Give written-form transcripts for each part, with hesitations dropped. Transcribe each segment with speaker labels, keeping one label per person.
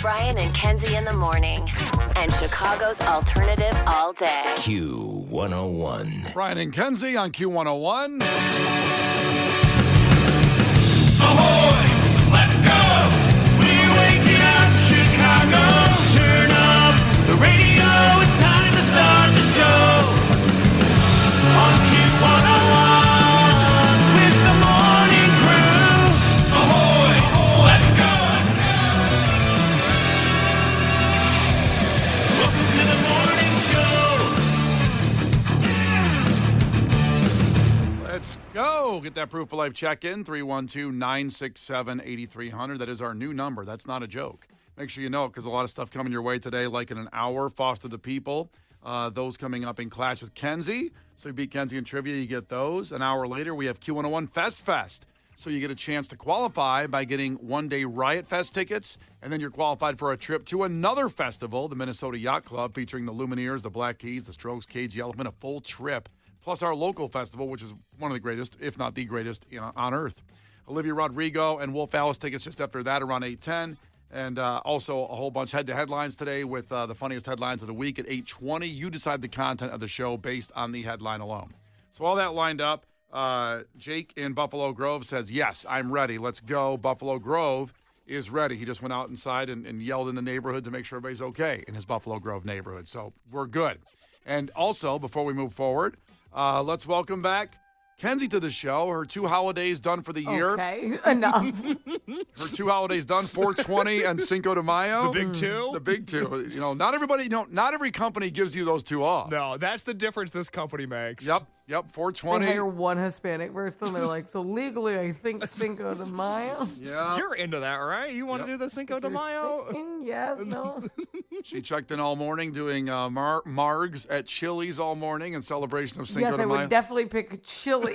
Speaker 1: Brian and Kenzie in the morning. And Chicago's alternative all day.
Speaker 2: Q101.
Speaker 3: Brian and Kenzie on Q101.
Speaker 4: Ahoy! Let's go! We're waking up Chicago. Turn up the radio. It's time to start the show. On Q101 with the morning crew. Ahoy! Let's go! Welcome to the morning show.
Speaker 3: Let's go. Get that proof of life check-in, 312-967-8300. That is our new number. That's not a joke. Make sure you know it because a lot of stuff coming your way today, like in an hour, Foster the People. Those coming up in Clash with Kenzie. So you beat Kenzie in trivia, you get those. An hour later, we have Q101 Fest. So you get a chance to qualify by getting one-day Riot Fest tickets, and then you're qualified for a trip to another festival, the Minnesota Yacht Club, featuring the Lumineers, the Black Keys, the Strokes, Cage the Elephant, a full trip, plus our local festival, which is one of the greatest, if not the greatest, on Earth. Olivia Rodrigo and Wolf Alice tickets just after that around 8:10. And also a whole bunch head-to headlines today with the funniest headlines of the week at 8:20. You decide the content of the show based on the headline alone. So all that lined up. Jake in Buffalo Grove says, yes, I'm ready. Let's go. Buffalo Grove is ready. He just went out inside and yelled in the neighborhood to make sure everybody's okay in his Buffalo Grove neighborhood. So we're good. And also, before we move forward, let's welcome back Kenzie to the show. Her 2 holidays done for the year.
Speaker 5: Okay, enough.
Speaker 3: Her 2 holidays done, 420 and Cinco de Mayo.
Speaker 6: The big two?
Speaker 3: The big two. Not every company gives you those 2 off.
Speaker 6: No, that's the difference this company makes.
Speaker 3: Yep,
Speaker 5: They
Speaker 3: 420.
Speaker 5: hire one Hispanic person. They're like, so legally, I think Cinco de Mayo.
Speaker 3: Yeah.
Speaker 6: You're into that, right? You want to do the Cinco de Mayo?
Speaker 5: Yes, no.
Speaker 3: She checked in all morning doing margs at Chili's all morning in celebration of Cinco
Speaker 5: Yes,
Speaker 3: de
Speaker 5: I
Speaker 3: Mayo.
Speaker 5: would definitely pick Chili's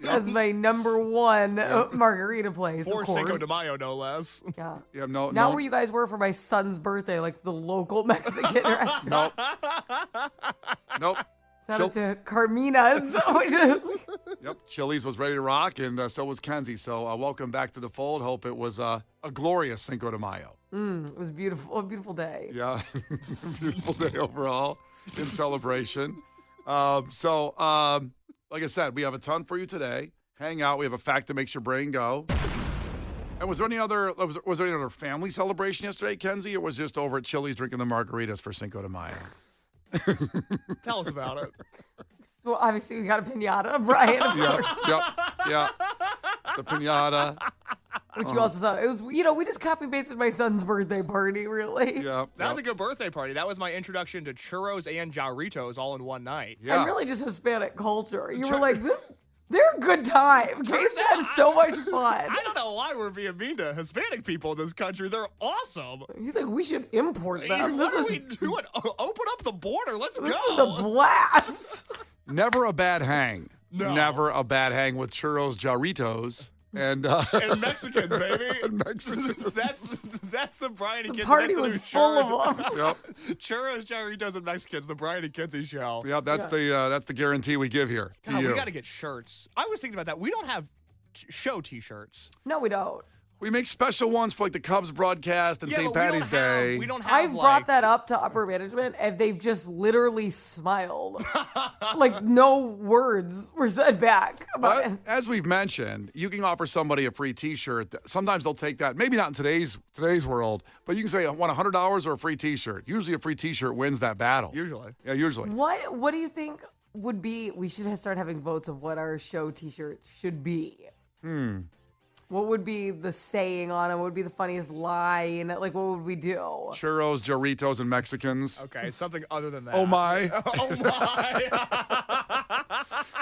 Speaker 5: as my number one margarita place,
Speaker 6: For
Speaker 5: of course.
Speaker 6: Cinco de Mayo, no less.
Speaker 5: Yeah.
Speaker 3: Yeah, no,
Speaker 5: Not
Speaker 3: no,
Speaker 5: where you guys were for my son's birthday, like the local Mexican restaurant.
Speaker 3: nope.
Speaker 5: Shout out to Carmina's.
Speaker 3: Yep, Chili's was ready to rock, and so was Kenzie. So welcome back to the fold. Hope it was a glorious Cinco de Mayo.
Speaker 5: It was beautiful, a beautiful day.
Speaker 3: Yeah, beautiful day overall in celebration. Like I said, we have a ton for you today. Hang out. We have a fact that makes your brain go. And was there any other family celebration yesterday, Kenzie, or was it just over at Chili's drinking the margaritas for Cinco de Mayo?
Speaker 6: Tell us about it.
Speaker 5: Well, obviously, we got a piñata, Brian.
Speaker 3: Yep. The piñata.
Speaker 5: Which you also saw. It was, we just copy-pasted my son's birthday party, really.
Speaker 3: Yeah.
Speaker 6: That was a good birthday party. That was my introduction to churros and jarritos all in one night.
Speaker 3: Yeah.
Speaker 5: And really just Hispanic culture. You were like, they're a good time. Case had so much fun.
Speaker 6: I don't know why we're being mean to Hispanic people in this country. They're awesome.
Speaker 5: He's like, we should import them.
Speaker 6: What are we doing? Open up the border. Let's
Speaker 5: This
Speaker 6: go.
Speaker 5: is a blast.
Speaker 3: Never a bad hang.
Speaker 6: No.
Speaker 3: Never a bad hang with churros, jarritos, and
Speaker 6: And Mexicans, baby.
Speaker 3: and Mexicans.
Speaker 6: That's the Brian and
Speaker 5: The
Speaker 6: Kenzie.
Speaker 5: party
Speaker 6: that's the
Speaker 5: was
Speaker 6: new
Speaker 5: full
Speaker 6: churro.
Speaker 5: of them.
Speaker 3: Yep.
Speaker 6: Churros, Jarritos, and Mexicans. The Brian and Kenzie show.
Speaker 3: Yep. That's the guarantee we give here to
Speaker 6: God,
Speaker 3: you.
Speaker 6: we got to get shirts. I was thinking about that. We don't have show T-shirts.
Speaker 5: No, we don't.
Speaker 3: We make special ones for like the Cubs broadcast and St.
Speaker 6: but
Speaker 3: Patty's Day.
Speaker 6: We don't have.
Speaker 5: I've brought that up to upper management, and they've just literally smiled. Like, no words were said back about it.
Speaker 3: As we've mentioned, you can offer somebody a free T-shirt. Sometimes they'll take that. Maybe not in today's world, but you can say, I want $100 or a free T-shirt. Usually a free T-shirt wins that battle.
Speaker 6: Usually.
Speaker 3: Yeah, usually.
Speaker 5: What do you think would be, we should start having votes of what our show T-shirts should be. What would be the saying on it? What would be the funniest line? Like, what would we do?
Speaker 3: Churros, Jarritos, and Mexicans.
Speaker 6: Okay, something other than that.
Speaker 3: Oh, my.
Speaker 6: Oh my!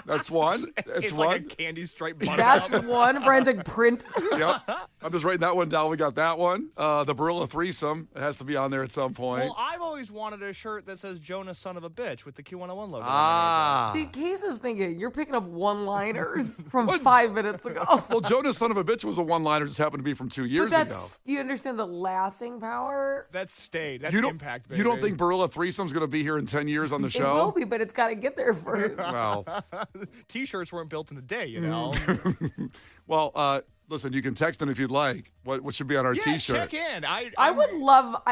Speaker 3: That's one.
Speaker 6: It's
Speaker 3: one.
Speaker 6: like a candy stripe button.
Speaker 5: That's one. Brian's like, print.
Speaker 3: Yep. I'm just writing that one down. We got that one. The Barilla threesome. It has to be on there at some point.
Speaker 6: Well, I've always wanted a shirt that says Jonas, son of a bitch, with the Q101 logo.
Speaker 3: Ah.
Speaker 5: See, Case is thinking, you're picking up one-liners from 5 minutes ago.
Speaker 3: Well, Jonas, son of a bitch was a one-liner, just happened to be from 2 years
Speaker 5: But
Speaker 3: ago.
Speaker 5: do you understand the lasting power?
Speaker 6: That's stayed. That's
Speaker 3: You don't,
Speaker 6: impact, baby.
Speaker 3: you don't think Barilla threesome's going to be here in 10 years on the
Speaker 5: It will
Speaker 3: show?
Speaker 5: be, but it's got to get there first.
Speaker 3: Well,
Speaker 6: T-shirts weren't built in a day, you know?
Speaker 3: well, Listen, you can text in if you'd like. What should be on our
Speaker 6: Yeah,
Speaker 3: T-shirt?
Speaker 6: check in.
Speaker 5: I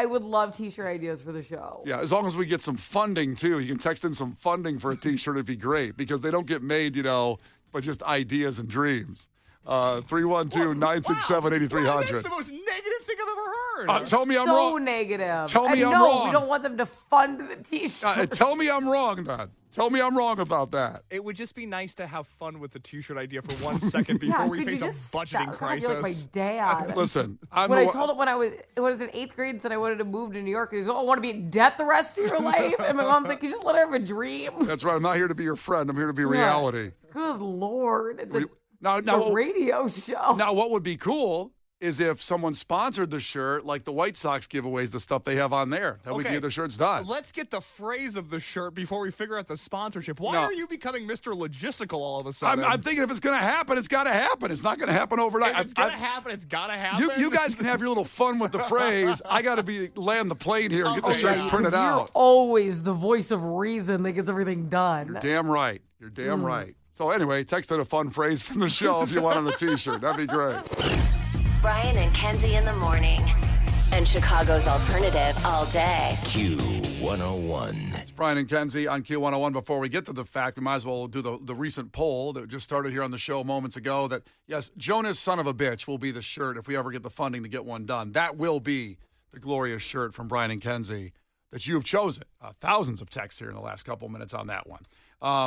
Speaker 5: would love T-shirt ideas for the show.
Speaker 3: Yeah, as long as we get some funding too. You can text in some funding for a T-shirt. It'd be great because they don't get made, but just ideas and dreams. 312-967-8300.
Speaker 6: That's the most negative thing I've ever heard.
Speaker 3: Tell me I'm
Speaker 5: So
Speaker 3: wrong.
Speaker 5: negative.
Speaker 3: Tell me
Speaker 5: and
Speaker 3: I'm
Speaker 5: no,
Speaker 3: wrong.
Speaker 5: we don't want them to fund the T-shirt.
Speaker 3: Tell me I'm wrong, then. Tell me I'm wrong about that.
Speaker 6: It would just be nice to have fun with the T-shirt idea for 1 second before we
Speaker 5: could
Speaker 6: face
Speaker 5: you
Speaker 6: a
Speaker 5: just
Speaker 6: budgeting
Speaker 5: stop?
Speaker 6: crisis.
Speaker 5: God, you're like my dad.
Speaker 3: Listen,
Speaker 5: When I told him when I was in 8th grade and said I wanted to move to New York, and he's like, I want to be in debt the rest of your life. And my mom's like, you just let her have a dream.
Speaker 3: That's right. I'm not here to be your friend. I'm here to be reality.
Speaker 5: Good Lord. It's a
Speaker 3: Now,
Speaker 5: radio show.
Speaker 3: Now, what would be cool is if someone sponsored the shirt, like the White Sox giveaways, the stuff they have on there, that we can get the shirts done.
Speaker 6: Let's get the phrase of the shirt before we figure out the sponsorship. Why
Speaker 3: No.
Speaker 6: are you becoming Mr. Logistical all of a sudden?
Speaker 3: I'm thinking if it's going to happen, it's got to happen. It's not going to happen overnight.
Speaker 6: If it's going to happen, it's got to happen.
Speaker 3: You guys can have your little fun with the phrase. I got to land the plane here and get the
Speaker 6: Okay.
Speaker 3: shirts
Speaker 6: Yeah,
Speaker 3: printed
Speaker 5: You're
Speaker 3: out.
Speaker 5: always the voice of reason that gets everything done.
Speaker 3: Damn right. You're damn right. So anyway, text in a fun phrase from the show if you want on a T-shirt. That'd be great.
Speaker 1: Brian and Kenzie in the morning. And Chicago's alternative all day.
Speaker 2: Q101.
Speaker 3: It's Brian and Kenzie on Q101. Before we get to the fact, we might as well do the recent poll that just started here on the show moments ago that, yes, Jonah's son of a bitch will be the shirt if we ever get the funding to get one done. That will be the glorious shirt from Brian and Kenzie that you have chosen. Thousands of texts here in the last couple minutes on that one.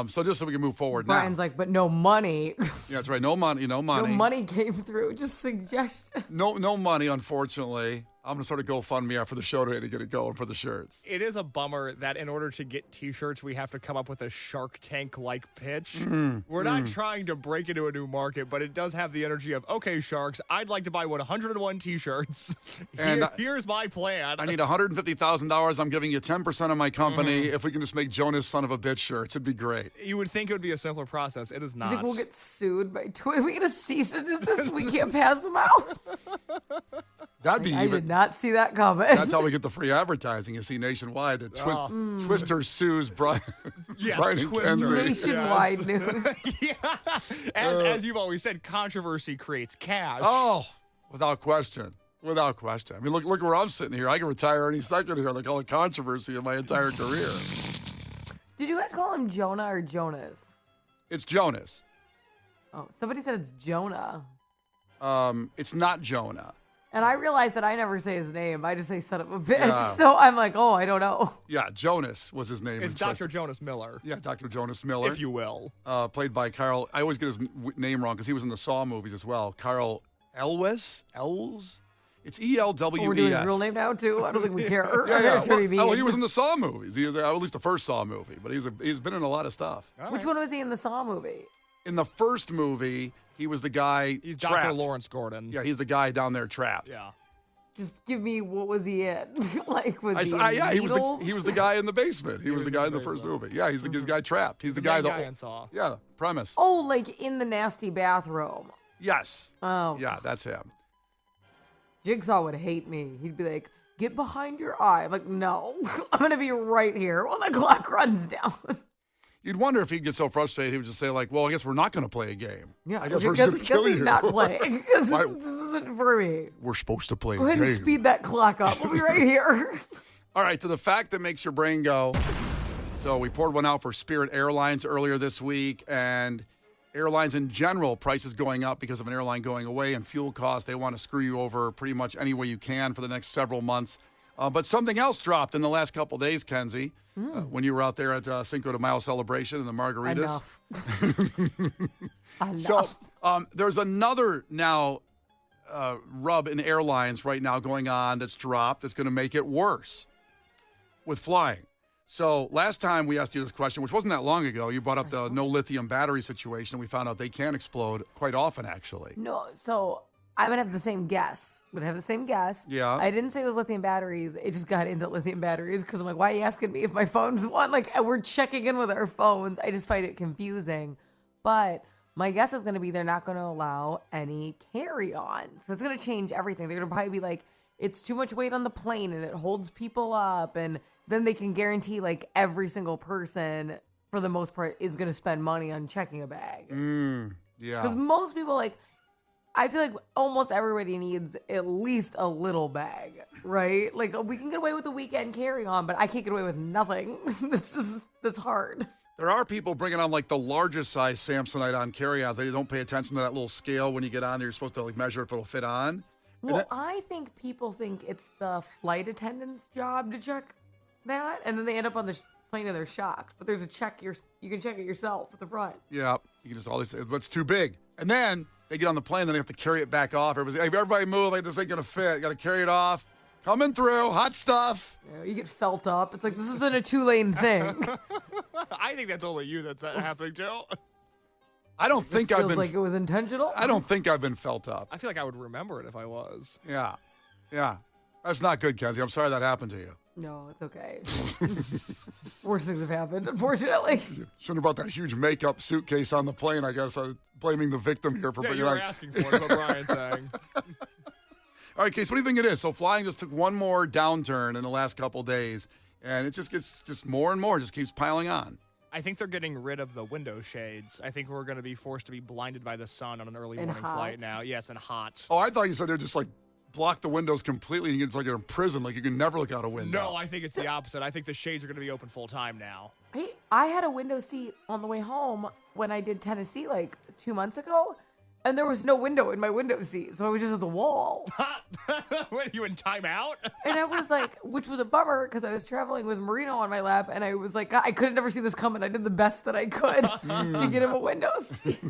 Speaker 3: So just so we can move forward
Speaker 5: Brian's
Speaker 3: now.
Speaker 5: like, but no money.
Speaker 3: Yeah, that's right. No money. No money.
Speaker 5: No money came through. Just suggestion.
Speaker 3: No money, unfortunately. I'm going to start a GoFundMe after the show today to get it going for the shirts.
Speaker 6: It is a bummer that in order to get T-shirts, we have to come up with a Shark Tank-like pitch. We're not trying to break into a new market, but it does have the energy of, okay, Sharks, I'd like to buy 101 T-shirts.
Speaker 3: And
Speaker 6: Here's my plan.
Speaker 3: I need $150,000. I'm giving you 10% of my company. If we can just make Jonah's son of a bitch shirts, it'd be great.
Speaker 6: You would think it would be a simpler process. It is
Speaker 5: I
Speaker 6: not.
Speaker 5: think we'll get sued by Twitter. We get a cease and desist. We can't pass them out.
Speaker 3: That'd be
Speaker 5: I
Speaker 3: even.
Speaker 5: did not see that coming.
Speaker 3: That's how we get the free advertising. You see nationwide that Twister sues Brian.
Speaker 6: Yes,
Speaker 3: Brian and
Speaker 6: Twister.
Speaker 3: Kenzie.
Speaker 5: Nationwide news.
Speaker 6: Yeah. As you've always said, controversy creates cash.
Speaker 3: Oh, without question. Without question. I mean, look where I'm sitting here. I can retire any second here. Like all the controversy in my entire career.
Speaker 5: Did you guys call him Jonah or Jonas?
Speaker 3: It's Jonas.
Speaker 5: Oh, somebody said it's Jonah.
Speaker 3: It's not Jonah.
Speaker 5: And I realized that I never say his name. I just say son of a bitch.
Speaker 3: Yeah.
Speaker 5: So I'm like, oh, I don't know.
Speaker 3: Yeah, Jonas was his name.
Speaker 6: It's
Speaker 3: in
Speaker 6: Dr.
Speaker 3: Twister.
Speaker 6: Jonas Miller,
Speaker 3: Yeah, Dr. Jonas Miller.
Speaker 6: if you will.
Speaker 3: Played by Carl. I always get his name wrong because he was in the Saw movies as well. Carl Elwes? It's E-L-W-E-S.
Speaker 5: Oh, we're doing his real name now, too? I don't think we care.
Speaker 3: Yeah.
Speaker 5: Trying to be
Speaker 3: Well,
Speaker 5: mean.
Speaker 3: he was in the Saw movies. He was at least the first Saw movie, but he's been in a lot of stuff.
Speaker 5: Which one was he in the Saw movie?
Speaker 3: In the first movie, he was the guy
Speaker 6: He's
Speaker 3: trapped.
Speaker 6: Dr. Lawrence Gordon.
Speaker 3: Yeah, he's the guy down there trapped.
Speaker 6: Yeah.
Speaker 5: Just give me, what was he in? Like, was he in
Speaker 3: Yeah, he was
Speaker 5: Needles?
Speaker 3: the guy in the basement. He was the guy in the first movie. Yeah, he's the guy trapped. He's the guy
Speaker 6: main
Speaker 3: that
Speaker 6: guy in Saw.
Speaker 3: Yeah, premise.
Speaker 5: Oh, like in the nasty bathroom.
Speaker 3: Yes.
Speaker 5: Oh.
Speaker 3: Yeah, that's him.
Speaker 5: Jigsaw would hate me. He'd be like, get behind your eye. I'm like, no, I'm going to be right here while the clock runs down.
Speaker 3: You'd wonder if he'd get so frustrated, he would just say, like, well, I guess we're not going to play a game.
Speaker 5: Yeah,
Speaker 3: I guess we're just going to kill
Speaker 5: he's
Speaker 3: you.
Speaker 5: not playing. This
Speaker 3: Why-
Speaker 5: isn't for me.
Speaker 3: We're supposed to play
Speaker 5: Go
Speaker 3: a
Speaker 5: ahead
Speaker 3: game.
Speaker 5: and speed that clock up. We'll be right here.
Speaker 3: All right, to the fact that makes your brain go. So we poured one out for Spirit Airlines earlier this week, and airlines in general, prices going up because of an airline going away and fuel costs. They want to screw you over pretty much any way you can for the next several months. But something else dropped in the last couple days, Kenzie, when you were out there at Cinco de Mayo celebration and the margaritas.
Speaker 5: Enough.
Speaker 3: So there's another now rub in airlines right now going on that's dropped that's going to make it worse with flying. So last time we asked you this question, which wasn't that long ago, you brought up the no lithium battery situation. We found out they can explode quite often, actually.
Speaker 5: No, so I'm going to have the same guess. I'm going to have the same guess.
Speaker 3: Yeah.
Speaker 5: I didn't say it was lithium batteries. It just got into lithium batteries because I'm like, why are you asking me if my phone's one? Like, we're checking in with our phones. I just find it confusing. But my guess is going to be they're not going to allow any carry-on. So it's going to change everything. They're going to probably be like, it's too much weight on the plane and it holds people up. And then they can guarantee like every single person, for the most part, is going to spend money on checking a bag.
Speaker 3: Yeah.
Speaker 5: Because most people, like, I feel like almost everybody needs at least a little bag, right? Like we can get away with a weekend carry-on, but I can't get away with nothing. That's hard.
Speaker 3: There are people bringing on like the largest size Samsonite on carry-ons. They don't pay attention to that little scale when you get on there. You're supposed to like measure if it'll fit on.
Speaker 5: Well, I think people think it's the flight attendant's job to check that, and then they end up on the plane and they're shocked. But there's a check. You can check it yourself at the front.
Speaker 3: Yeah, you can just always say, but it's too big. And then they get on the plane, then they have to carry it back off. Everybody move, like this ain't gonna fit. You gotta carry it off. Coming through, hot stuff.
Speaker 5: You get felt up. It's like, this isn't a 2-lane thing.
Speaker 6: I think that's only you that's happening to.
Speaker 3: I don't think I've been.
Speaker 5: Like it was intentional.
Speaker 3: I don't think I've been felt up.
Speaker 6: I feel like I would remember it if I was.
Speaker 3: Yeah. That's not good, Kenzie. I'm sorry that happened to you.
Speaker 5: No, it's okay. Worse things have happened, unfortunately.
Speaker 3: Shouldn't have brought that huge makeup suitcase on the plane, I guess. I'm blaming the victim here for
Speaker 6: Yeah,
Speaker 3: bringing
Speaker 6: you were asking for it, what Brian's saying.
Speaker 3: All right, Case, what do you think it is? So flying just took one more downturn in the last couple days, and it just gets just more and more, just keeps piling on.
Speaker 6: I think they're getting rid of the window shades. I think we're going to be forced to be blinded by the sun on an early morning flight now. Yes, and hot.
Speaker 3: Oh, I thought you said they're just like block the windows completely and it's like you're in prison, like you can never look out a window.
Speaker 6: No, I think it's the opposite. I think the shades are going to be open full time now.
Speaker 5: I had a window seat on the way home when I did Tennessee like 2 months ago, and there was no window in my window seat, so I was just at the wall.
Speaker 6: What, are you in timeout?
Speaker 5: And I was like, which was a bummer because I was traveling with Marino on my lap, and I was like, God, I could have never seen this coming. I did the best that I could to get him a window seat.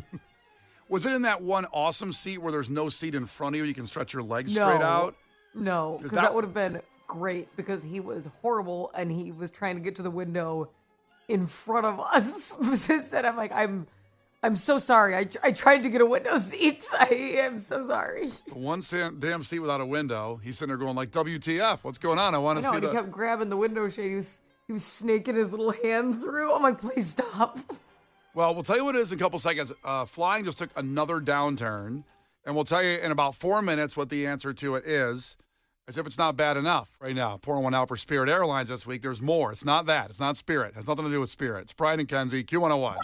Speaker 3: Was it in that one awesome seat where there's no seat in front of you? You can stretch your legs straight out?
Speaker 5: No, because that would have been great because he was horrible and he was trying to get to the window in front of us. Instead, I'm like, I'm so sorry. I tried to get a window seat. I am so sorry.
Speaker 3: One damn seat without a window. He's sitting there going like, WTF, what's going on? I want to see
Speaker 5: and he kept grabbing the window shade. He was snaking his little hand through. I'm like, please stop.
Speaker 3: Well, we'll tell you what it is in a couple seconds. Flying just took another downturn, and we'll tell you in about 4 minutes what the answer to it is, as if it's not bad enough right now. Pouring one out for Spirit Airlines this week. There's more. It's not that. It's not Spirit. It has nothing to do with Spirit. It's Brian and Kenzie, Q101.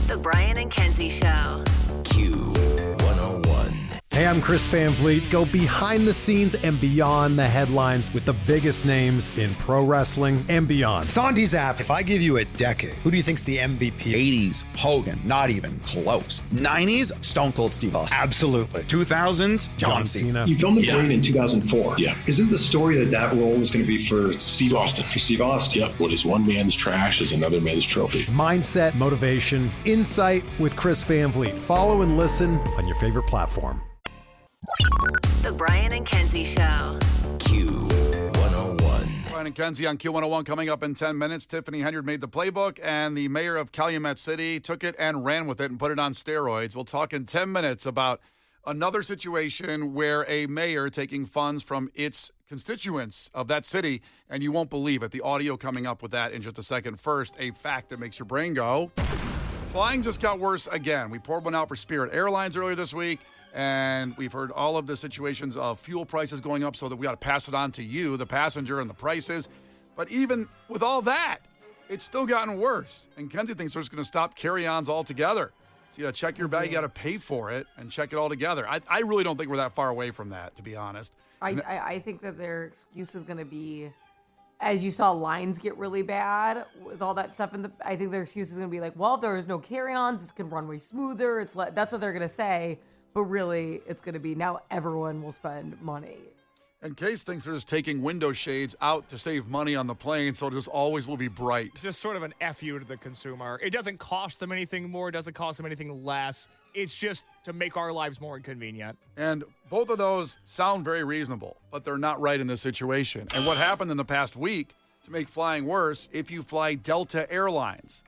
Speaker 1: The Brian and Kenzie Show.
Speaker 2: Q101.
Speaker 7: Hey, I'm Chris Van Vliet. Go behind the scenes and beyond the headlines with the biggest names in pro wrestling and beyond.
Speaker 8: Sandy's app. If I give you a decade, who do you think's the MVP?
Speaker 9: 80s, Hogan, not even close. 90s, Stone Cold Steve Austin.
Speaker 8: Absolutely.
Speaker 9: 2000s, John Cena.
Speaker 10: You filmed The Brain in 2004. Yeah. Isn't the story that role was going to be for Steve Austin? For Steve Austin.
Speaker 11: Yep. What is one man's trash is another man's trophy.
Speaker 7: Mindset, motivation, insight with Chris Van Vliet. Follow and listen on your favorite platform.
Speaker 1: The Brian and Kenzie Show.
Speaker 2: Q101.
Speaker 3: Brian and Kenzie on Q101 coming up in 10 minutes. Tiffany Henyard made the playbook, and the mayor of Calumet City took it and ran with it and put it on steroids. We'll talk in 10 minutes about another situation where a mayor taking funds from its constituents of that city, and you won't believe it. The audio coming up with that in just a second. First, a fact that makes your brain go. Flying just got worse again. We poured one out for Spirit Airlines earlier this week, and we've heard all of the situations of fuel prices going up so that we got to pass it on to you, the passenger, and the prices. But even with all that, it's still gotten worse. And Kenzie thinks they're just going to stop carry-ons altogether. So you got to check your bag, you got to pay for it, and check it all together. I really don't think we're that far away from that, to be honest.
Speaker 5: I think that their excuse is going to be, as you saw lines get really bad with all that stuff, I think their excuse is going to be like, well, if there is no carry-ons, it's going to run way smoother. That's what they're going to say. But really, it's going to be now everyone will spend money.
Speaker 3: And Case thinks they're just taking window shades out to save money on the plane, so it just always will be bright.
Speaker 6: Just sort of an FU to the consumer. It doesn't cost them anything more. It doesn't cost them anything less. It's just to make our lives more inconvenient.
Speaker 3: And both of those sound very reasonable, but they're not right in this situation. And what happened in the past week to make flying worse, if you fly Delta Airlines,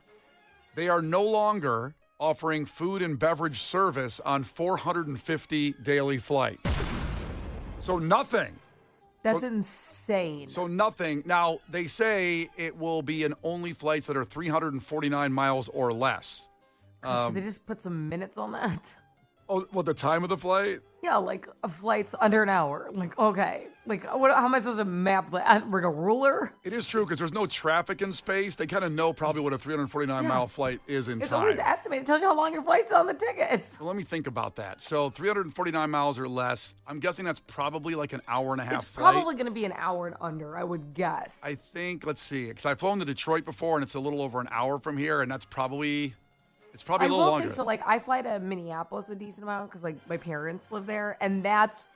Speaker 3: they are no longer offering food and beverage service on 450 daily flights. So nothing.
Speaker 5: That's insane.
Speaker 3: So nothing. Now, they say it will be in only flights that are 349 miles or less.
Speaker 5: They just put some minutes on that.
Speaker 3: Oh, what, the time of the flight?
Speaker 5: Yeah, like a flight's under an hour. Like, okay. Like, how am I supposed to map that? Like a ruler?
Speaker 3: It is true because there's no traffic in space. They kind of know probably what a 349-mile flight is in
Speaker 5: It's
Speaker 3: time.
Speaker 5: always estimated. It tells you how long your flight's on the tickets.
Speaker 3: So let me think about that. So 349 miles or less. I'm guessing that's probably like an hour and a half
Speaker 5: It's
Speaker 3: flight.
Speaker 5: probably going to be an hour and under, I would guess.
Speaker 3: I think, let's see, because I've flown to Detroit before, and it's a little over an hour from here, and that's probably, it's probably a little longer.
Speaker 5: Say, so like I fly to Minneapolis a decent amount because like my parents live there, and that's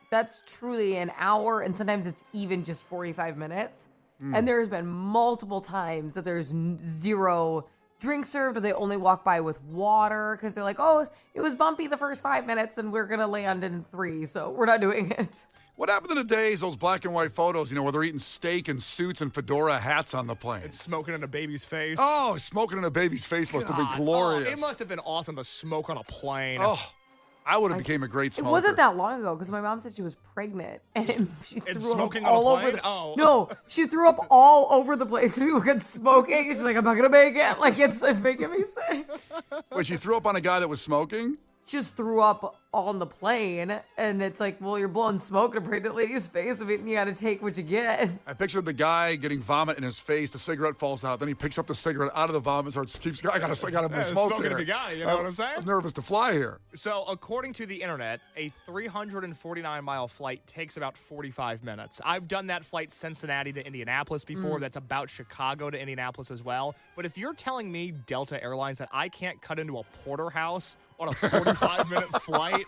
Speaker 5: truly an hour, and sometimes it's even just 45 minutes. And there's been multiple times that there's zero drinks served, or they only walk by with water because they're like, oh, it was bumpy the first 5 minutes, and we're gonna land in 3, so we're not doing it.
Speaker 3: What happened to the days, those black and white photos, where they're eating steak and suits and fedora hats on the plane?
Speaker 6: It's smoking in a baby's face.
Speaker 3: Oh, smoking in a baby's face must have been glorious.
Speaker 6: Oh, it must have been awesome to smoke on a plane.
Speaker 3: Oh, I would have became a great smoker.
Speaker 5: It wasn't that long ago because my mom said she was pregnant and she threw
Speaker 6: smoking
Speaker 5: up
Speaker 6: on a
Speaker 5: all over
Speaker 6: plane?
Speaker 5: the,
Speaker 6: Oh.
Speaker 5: No, she threw up all over the place because people kept smoking. She's like, I'm not gonna make it. Like it's making me sick.
Speaker 3: Wait, she threw up on a guy that was smoking?
Speaker 5: She just threw up on the plane, and it's like, well, you're blowing smoke in a pregnant lady's face. I mean, you got to take what you get.
Speaker 3: I pictured the guy getting vomit in his face. The cigarette falls out. Then he picks up the cigarette out of the vomit and starts keeps. I got to smoke
Speaker 6: smoking
Speaker 3: here.
Speaker 6: if you got it, you know what I'm saying?
Speaker 3: I'm nervous to fly here.
Speaker 6: So, according to the internet, a 349-mile flight takes about 45 minutes. I've done that flight Cincinnati to Indianapolis before. That's about Chicago to Indianapolis as well. But if you're telling me, Delta Airlines, that I can't cut into a porterhouse on a 45-minute flight,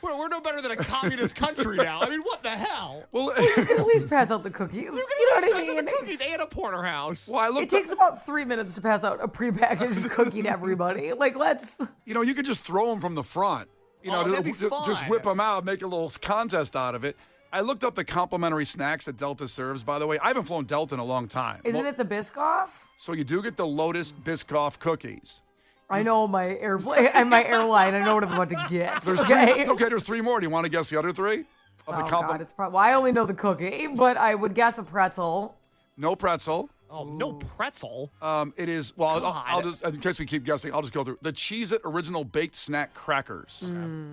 Speaker 6: we're no better than a communist country now. I mean, what the hell?
Speaker 3: Well,
Speaker 5: You can at least pass out the cookies. You know what I mean?
Speaker 6: The cookies and a porterhouse.
Speaker 3: Well,
Speaker 5: It takes about 3 minutes to pass out a prepackaged cookie to everybody. Like, let's.
Speaker 3: You could just throw them from the front.
Speaker 6: That'd be
Speaker 3: Just
Speaker 6: fun.
Speaker 3: whip them out, make a little contest out of it. I looked up the complimentary snacks that Delta serves, by the way. I haven't flown Delta in a long time.
Speaker 5: Isn't it the Biscoff?
Speaker 3: So you do get the Lotus Biscoff cookies.
Speaker 5: I know my airplane and my airline. I know what I'm about to get.
Speaker 3: There's
Speaker 5: okay.
Speaker 3: there's 3 more. Do you want to guess the other 3? Of the
Speaker 5: God, it's probably. Well, I only know the cookie, but I would guess a pretzel.
Speaker 3: No pretzel.
Speaker 6: Oh, no pretzel.
Speaker 3: It is, well,
Speaker 6: God.
Speaker 3: I'll just, in case we keep guessing, I'll just go through. The Cheez-It Original Baked Snack Crackers.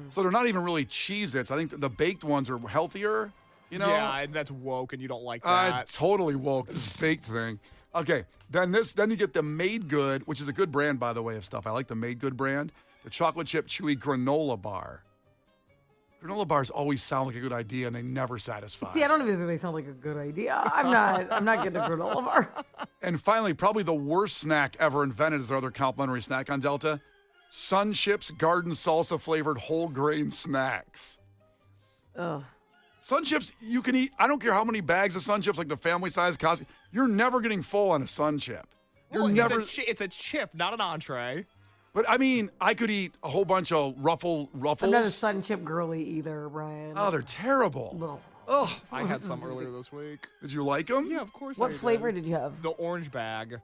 Speaker 3: So they're not even really Cheez-Its. I think the baked ones are healthier,
Speaker 6: Yeah, and that's woke, and you don't like
Speaker 3: I
Speaker 6: that.
Speaker 3: totally woke this baked thing. Okay, then you get the Made Good, which is a good brand, by the way, of stuff. I like the Made Good brand. The chocolate chip chewy granola bar. Granola bars always sound like a good idea, and they never satisfy.
Speaker 5: See, I don't even think they sound like a good idea. I'm not getting a granola bar.
Speaker 3: And finally, probably the worst snack ever invented is their other complimentary snack on Delta. Sun Chips Garden Salsa flavored whole grain snacks.
Speaker 5: Ugh.
Speaker 3: Sun Chips, you can eat, I don't care how many bags of Sun Chips, like the family size cost, you're never getting full on a Sun Chip.
Speaker 6: Well, it's a chip, not an entree.
Speaker 3: But I mean, I could eat a whole bunch of ruffles.
Speaker 5: I'm not a Sun Chip girly either, Brian.
Speaker 3: Oh, they're terrible.
Speaker 5: Ugh.
Speaker 3: Oh,
Speaker 6: I had some earlier this week.
Speaker 3: Did you like them?
Speaker 6: Yeah, of course.
Speaker 5: What flavor did you have?
Speaker 6: The orange bag.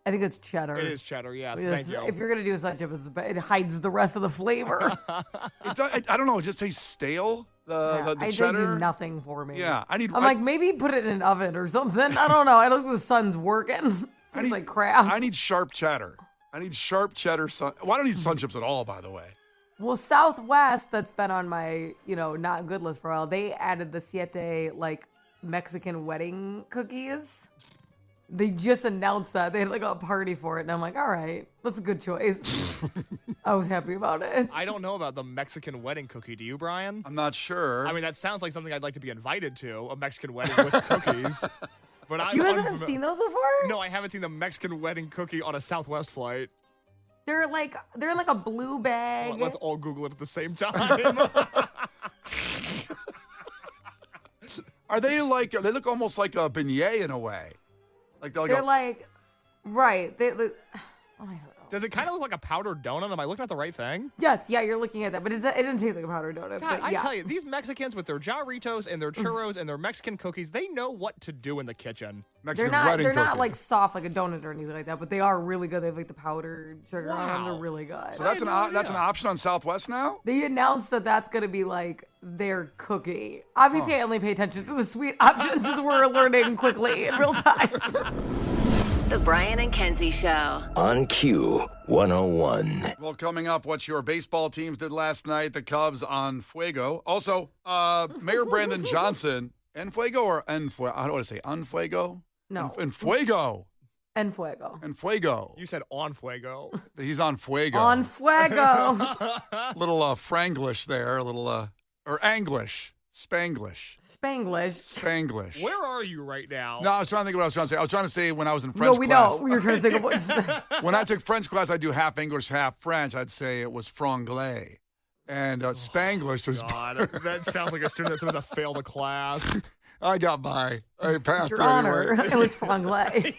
Speaker 5: I think it's cheddar.
Speaker 6: It is cheddar, yes.
Speaker 5: Yes,
Speaker 6: Thank you.
Speaker 5: If you're gonna do a Sun Chip, it hides the rest of the flavor.
Speaker 3: I don't know. It just tastes stale. The
Speaker 5: I
Speaker 3: cheddar.
Speaker 5: do nothing for me.
Speaker 3: Yeah,
Speaker 5: I'm like, maybe put it in an oven or something. I don't know. I don't think the sun's working. It's like crap.
Speaker 3: I need sharp cheddar. I need sharp cheddar. Well, I don't need Sun Chips at all, by the way.
Speaker 5: Well, Southwest, that's been on my, not good list for a while. They added the Siete, Mexican wedding cookies. They just announced that. They had, a party for it. And I'm like, all right, that's a good choice. I was happy about it.
Speaker 6: I don't know about the Mexican wedding cookie. Do you, Brian?
Speaker 3: I'm not sure.
Speaker 6: I mean, that sounds like something I'd like to be invited to, a Mexican wedding with cookies. But
Speaker 5: You guys haven't seen those before?
Speaker 6: No, I haven't seen the Mexican wedding cookie on a Southwest flight.
Speaker 5: They're in a blue bag.
Speaker 6: Let's all Google it at the same time.
Speaker 3: Are they they look almost like a beignet in a way.
Speaker 5: Right. They I don't know.
Speaker 6: Does it kind of look like a powdered donut? Am I looking at the right thing?
Speaker 5: Yes, yeah, you're looking at that, but it doesn't taste like a powdered donut.
Speaker 6: God,
Speaker 5: but
Speaker 6: I
Speaker 5: yeah.
Speaker 6: tell you, these Mexicans with their jarritos and their churros and their Mexican cookies, they know what to do in the kitchen.
Speaker 3: Mexican
Speaker 5: They're
Speaker 3: wedding
Speaker 5: not
Speaker 3: cookie.
Speaker 5: soft like a donut or anything like that, but they are really good. They have the powdered sugar on them. They're really good.
Speaker 3: So that's an option on Southwest now?
Speaker 5: They announced that that's going to be their cookie. Obviously, I only pay attention to the sweet options as we're learning quickly in real time.
Speaker 1: The Brian and Kenzie Show.
Speaker 2: On Q 101.
Speaker 3: Well, coming up, what your baseball teams did last night, the Cubs on Fuego. Also, Mayor Brandon Johnson Enfuego or Enfuego? How do I say? Unfuego?
Speaker 5: No.
Speaker 3: Enfuego.
Speaker 5: Enfuego.
Speaker 3: Enfuego.
Speaker 6: You said on fuego.
Speaker 3: He's on fuego.
Speaker 5: On fuego.
Speaker 3: Little Franglish there. A little, or Anglish. Spanglish.
Speaker 5: Spanglish.
Speaker 6: Where are you right now?
Speaker 3: No, I was trying to think of what I was trying to say. I was trying to say when I was in French
Speaker 5: No, we
Speaker 3: class.
Speaker 5: know. We were trying to think of what.
Speaker 3: When I took French class, I do half English, half French. I'd say it was franglais. And Spanglish is.
Speaker 6: God, that sounds like a student that's supposed to fail the class.
Speaker 3: I got by. I passed
Speaker 5: Your
Speaker 3: it
Speaker 5: Honor,
Speaker 3: anyway.
Speaker 5: it was franglais.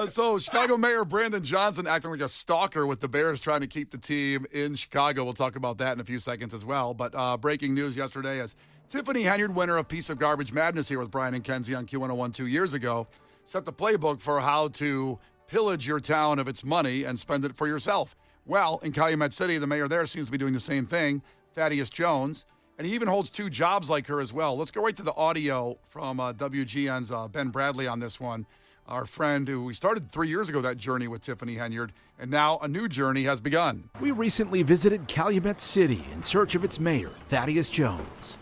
Speaker 3: So Chicago Mayor Brandon Johnson acting like a stalker with the Bears trying to keep the team in Chicago. We'll talk about that in a few seconds as well. But breaking news yesterday as Tiffany Henyard, winner of Piece of Garbage Madness here with Brian and Kenzie on Q101 2 years ago, set the playbook for how to pillage your town of its money and spend it for yourself. Well, in Calumet City, the mayor there seems to be doing the same thing, Thaddeus Jones, and he even holds 2 jobs like her as well. Let's go right to the audio from WGN's Ben Bradley on this one. Our friend who we started 3 years ago, that journey with Tiffany Henyard, and now a new journey has begun.
Speaker 12: We recently visited Calumet City in search of its mayor, Thaddeus Jones.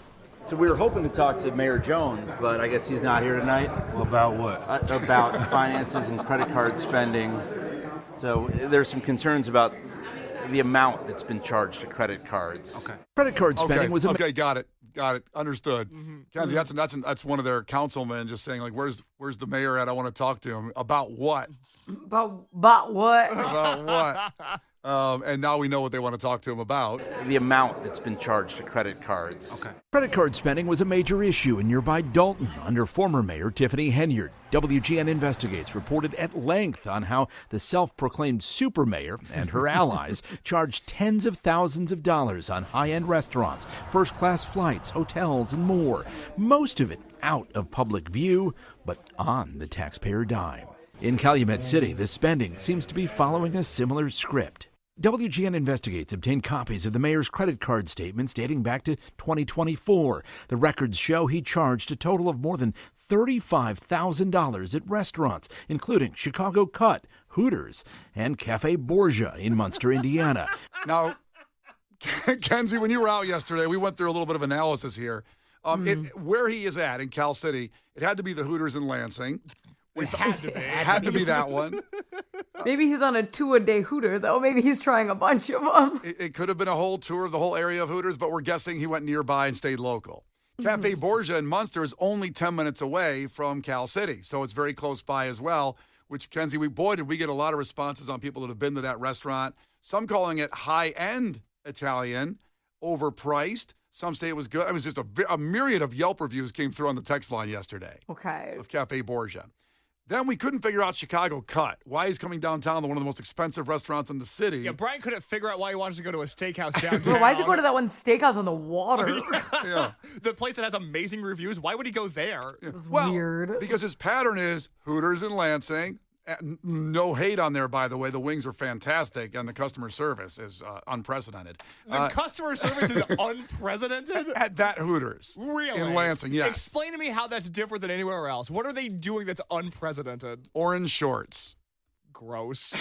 Speaker 13: So we were hoping to talk to Mayor Jones, but I guess he's not here tonight.
Speaker 12: About what?
Speaker 13: About finances and credit card spending. So there's some concerns about the amount that's been charged to credit cards.
Speaker 12: Okay. Credit card spending was
Speaker 3: okay. Got it. Understood. Kenzie, that's one of their councilmen just saying like, where's the mayor at? I want to talk to him about what?
Speaker 5: About what?
Speaker 3: About what? And now we know what they want to talk to him about.
Speaker 13: The amount that's been charged to credit cards.
Speaker 12: Okay. Credit card spending was a major issue in nearby Dalton under former Mayor Tiffany Henyard. WGN Investigates reported at length on how the self-proclaimed super mayor and her allies charged tens of thousands of dollars on high-end restaurants, first-class flights, hotels, and more. Most of it out of public view, but on the taxpayer dime. In Calumet City, the spending seems to be following a similar script. WGN Investigates obtained copies of the mayor's credit card statements dating back to 2024. The records show he charged a total of more than $35,000 at restaurants, including Chicago Cut, Hooters, and Cafe Borgia in Munster, Indiana.
Speaker 3: Now, Kenzie, when you were out yesterday, we went through a little bit of analysis here. Where he is at in Cal City, it had to be the Hooters in Lansing.
Speaker 6: It had to be.
Speaker 3: It had to be that one.
Speaker 5: Maybe he's on a 2-a-day Hooter, though. Maybe he's trying a bunch of them.
Speaker 3: It could have been a whole tour of the whole area of Hooters, but we're guessing he went nearby and stayed local. Cafe Borgia in Munster is only 10 minutes away from Cal City, so it's very close by as well, which, Kenzie, did we get a lot of responses on people that have been to that restaurant. Some calling it high-end Italian, overpriced. Some say it was good. It was just a myriad of Yelp reviews came through on the text line yesterday.
Speaker 5: Okay.
Speaker 3: Of Cafe Borgia. Then we couldn't figure out Chicago Cut. Why he's coming downtown to one of the most expensive restaurants in the city.
Speaker 6: Yeah, Brian couldn't figure out why he wanted to go to a steakhouse downtown.
Speaker 5: Bro, why does he go to that one steakhouse on the water?
Speaker 3: Yeah.
Speaker 6: The place that has amazing reviews. Why would he go there?
Speaker 5: It's
Speaker 3: Well,
Speaker 5: weird.
Speaker 3: because his pattern is Hooters in Lansing. No hate on there, by the way. The wings are fantastic, and the customer service is unprecedented.
Speaker 6: The customer service is unprecedented?
Speaker 3: At that Hooters.
Speaker 6: Really?
Speaker 3: In Lansing, yes.
Speaker 6: Explain to me how that's different than anywhere else. What are they doing that's unprecedented?
Speaker 3: Orange shorts.
Speaker 6: Gross.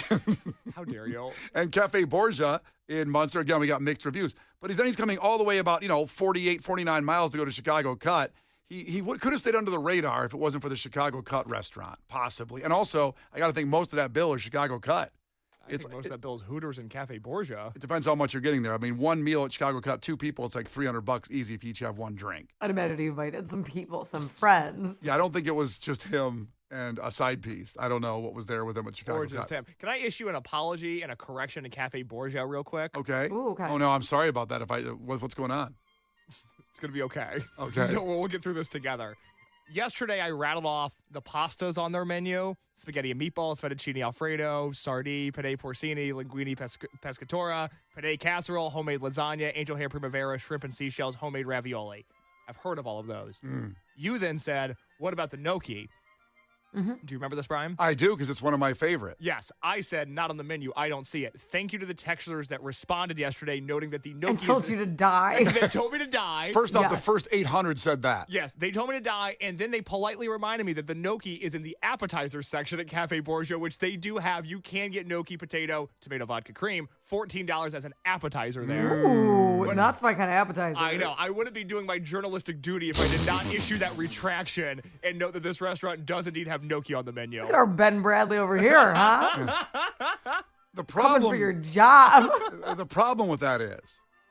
Speaker 6: How dare you?
Speaker 3: And Cafe Borgia in Munster, again, we got mixed reviews. But he's coming all the way about, 48, 49 miles to go to Chicago Cut. He could have stayed under the radar if it wasn't for the Chicago Cut restaurant, possibly. And also, I got to think most of that bill is Chicago Cut.
Speaker 6: I think most of that bill is Hooters and Cafe Borgia.
Speaker 3: It depends how much you're getting there. I mean, one meal at Chicago Cut, 2 people, it's like $300 easy if you each have one drink.
Speaker 5: I'd imagine he invited some people, some friends.
Speaker 3: Yeah, I don't think it was just him and a side piece. I don't know what was there with him at Chicago
Speaker 6: Or just
Speaker 3: Cut.
Speaker 6: him. Can I issue an apology and a correction to Cafe Borgia real quick?
Speaker 3: Okay.
Speaker 5: Ooh, okay.
Speaker 3: Oh, no, I'm sorry about that. What's going on?
Speaker 6: It's going to be okay.
Speaker 3: Okay.
Speaker 6: We'll get through this together. Yesterday, I rattled off the pastas on their menu: spaghetti and meatballs, fettuccine alfredo, sardine, penne porcini, linguine pescatora, penne casserole, homemade lasagna, angel hair primavera, shrimp and seashells, homemade ravioli. I've heard of all of those. You then said, what about the gnocchi?
Speaker 5: Mm-hmm.
Speaker 6: Do you remember this, Brian?
Speaker 3: I do, because it's one of my favorites.
Speaker 6: Yes, I said not on the menu. I don't see it. Thank you to the texters that responded yesterday, noting that the gnocchi.
Speaker 5: And told you to die.
Speaker 6: They told me to die.
Speaker 3: First off, the first 800 said that.
Speaker 6: Yes, they told me to die, and then they politely reminded me that the gnocchi is in the appetizer section at Cafe Borgia, which they do have. You can get gnocchi, potato, tomato, vodka, cream, $14 as an appetizer there.
Speaker 5: Ooh, that's my kind of appetizer.
Speaker 6: I know. I wouldn't be doing my journalistic duty if I did not issue that retraction and note that this restaurant does indeed have gnocchi on the menu.
Speaker 5: Look at our Ben Bradley over here, huh?
Speaker 3: The problem
Speaker 5: Coming for your job.
Speaker 3: The problem with that is,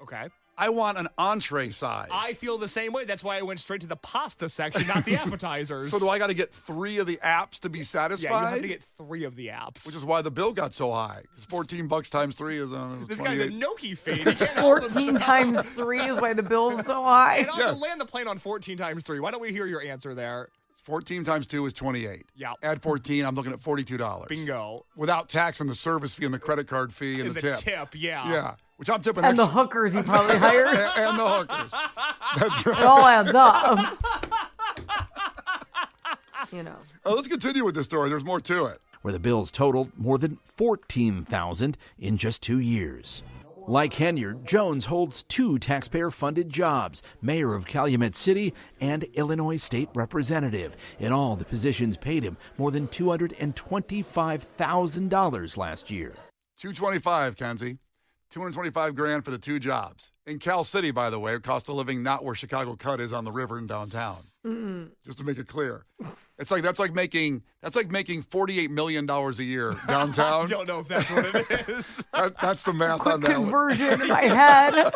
Speaker 6: okay,
Speaker 3: I want an entree size.
Speaker 6: I feel the same way. That's why I went straight to the pasta section, not the appetizers.
Speaker 3: So do I got to get 3 of the apps to be satisfied?
Speaker 6: Yeah, you have to get 3 of the apps.
Speaker 3: Which is why the bill got so high. Because $14 times 3 is
Speaker 6: this
Speaker 3: 28.
Speaker 6: guy's a gnocchi fiend.
Speaker 5: 14 times 3 is why the bill's so high.
Speaker 6: And also land the plane on 14 times 3. Why don't we hear your answer there?
Speaker 3: 14 times 2 is 28.
Speaker 6: Yeah.
Speaker 3: Add 14, I'm looking at $42.
Speaker 6: Bingo.
Speaker 3: Without tax and the service fee and the credit card fee and the tip.
Speaker 6: Yeah.
Speaker 3: Yeah. Which I'm tipping
Speaker 5: And the
Speaker 3: extra.
Speaker 5: hookers he probably hired.
Speaker 3: and the hookers. That's right.
Speaker 5: It all adds up. You know.
Speaker 3: Oh, let's continue with this story. There's more to it.
Speaker 12: Where the bills totaled more than $14,000 in just 2 years. Like Henyard, Jones holds 2 taxpayer-funded jobs, mayor of Calumet City and Illinois state representative. In all, the positions paid him more than $225,000 last year.
Speaker 3: $225, Kenzie. $225,000 for the 2 jobs. In Cal City, by the way, cost of living not where Chicago Cut is on the river in downtown. Just to make it clear. It's like that's like making $48 million a year downtown.
Speaker 6: I don't know if that's what it is.
Speaker 3: That's the math
Speaker 5: Quick
Speaker 3: on that one.
Speaker 5: conversion in my head.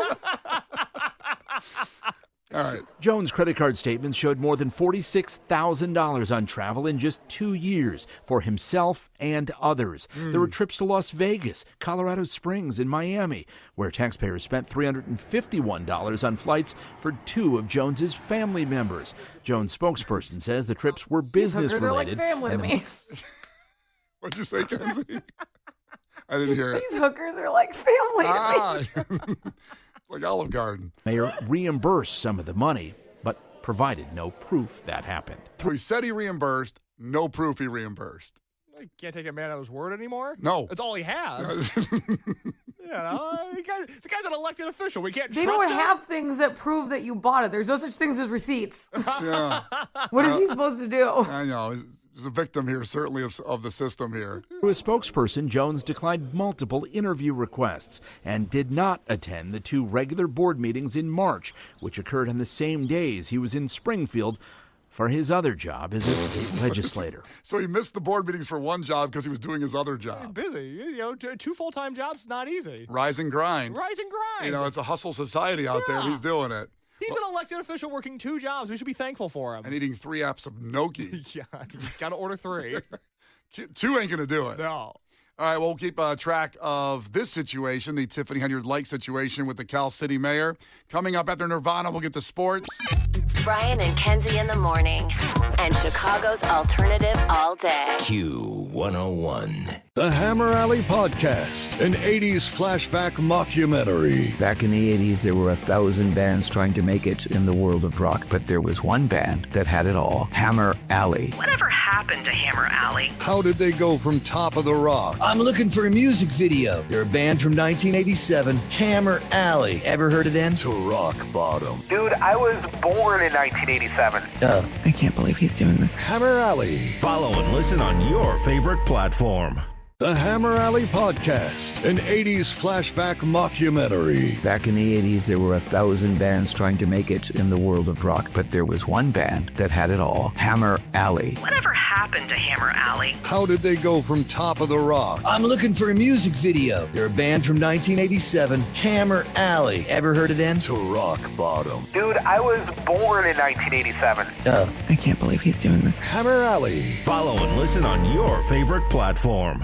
Speaker 3: All right.
Speaker 12: Jones' credit card statements showed more than $46,000 on travel in just 2 years for himself and others. There were trips to Las Vegas, Colorado Springs, and Miami, where taxpayers spent $351 on flights for 2 of Jones's family members. Jones' spokesperson says the trips were business-related.
Speaker 5: They're like family to me.
Speaker 3: What'd you say, Kenzie? I didn't hear it.
Speaker 5: These hookers are like family to me.
Speaker 3: Like Olive Garden.
Speaker 12: Mayor reimbursed some of the money, but provided no proof that happened.
Speaker 3: So he said he reimbursed, no proof he reimbursed.
Speaker 6: You can't take a man at his word anymore?
Speaker 3: No.
Speaker 6: That's all he has. The guy's an elected official. We can't
Speaker 5: They
Speaker 6: trust
Speaker 5: don't
Speaker 6: him.
Speaker 5: have things that prove that you bought it. There's no such things as receipts.
Speaker 3: Yeah.
Speaker 5: What is he supposed to do?
Speaker 3: I know. He's a victim here, certainly, of the system here.
Speaker 12: Through a spokesperson, Jones declined multiple interview requests and did not attend the 2 regular board meetings in March, which occurred on the same days he was in Springfield for his other job as a state legislator.
Speaker 3: So he missed the board meetings for one job because he was doing his other job.
Speaker 6: Busy. 2 full-time jobs is not easy.
Speaker 3: Rise and grind.
Speaker 6: Rise and grind.
Speaker 3: It's a hustle society out there. He's doing it.
Speaker 6: He's an elected official working 2 jobs. We should be thankful for him.
Speaker 3: And eating 3 apps of gnocchi.
Speaker 6: Yeah, he's got to order 3.
Speaker 3: 2 ain't going to do it.
Speaker 6: No.
Speaker 3: All right, well, we'll keep track of this situation, the Tiffany Henyard-like situation with the Cal City mayor. Coming up after Nirvana, we'll get to sports.
Speaker 1: Brian and Kenzie in the morning. And Chicago's alternative all day.
Speaker 2: Q101.
Speaker 14: The Hammer Alley Podcast, an 80s flashback mockumentary.
Speaker 2: Back in the 80s, there were 1,000 bands trying to make it in the world of rock, but there was one band that had it all, Hammer Alley.
Speaker 15: Whatever happened to Hammer Alley?
Speaker 14: How did they go from top of the rock?
Speaker 16: I'm looking for a music video. They're a band from 1987, Hammer Alley. Ever heard of them?
Speaker 14: To rock bottom.
Speaker 17: Dude, I was born in 1987.
Speaker 16: I can't believe he's doing this.
Speaker 14: Hammer Alley.
Speaker 2: Follow and listen on your favorite platform.
Speaker 14: The Hammer Alley Podcast, an 80s flashback mockumentary.
Speaker 2: Back in the 80s, there were 1,000 bands trying to make it in the world of rock, but there was one band that had it all, Hammer Alley.
Speaker 15: Whatever happened to Hammer Alley?
Speaker 14: How did they go from top of the rock?
Speaker 16: I'm looking for a music video. They're a band from 1987, Hammer Alley. Ever heard of them?
Speaker 14: To rock bottom.
Speaker 17: Dude, I was born in 1987.
Speaker 16: I can't believe he's doing this.
Speaker 14: Hammer Alley.
Speaker 2: Follow and listen on your favorite platform.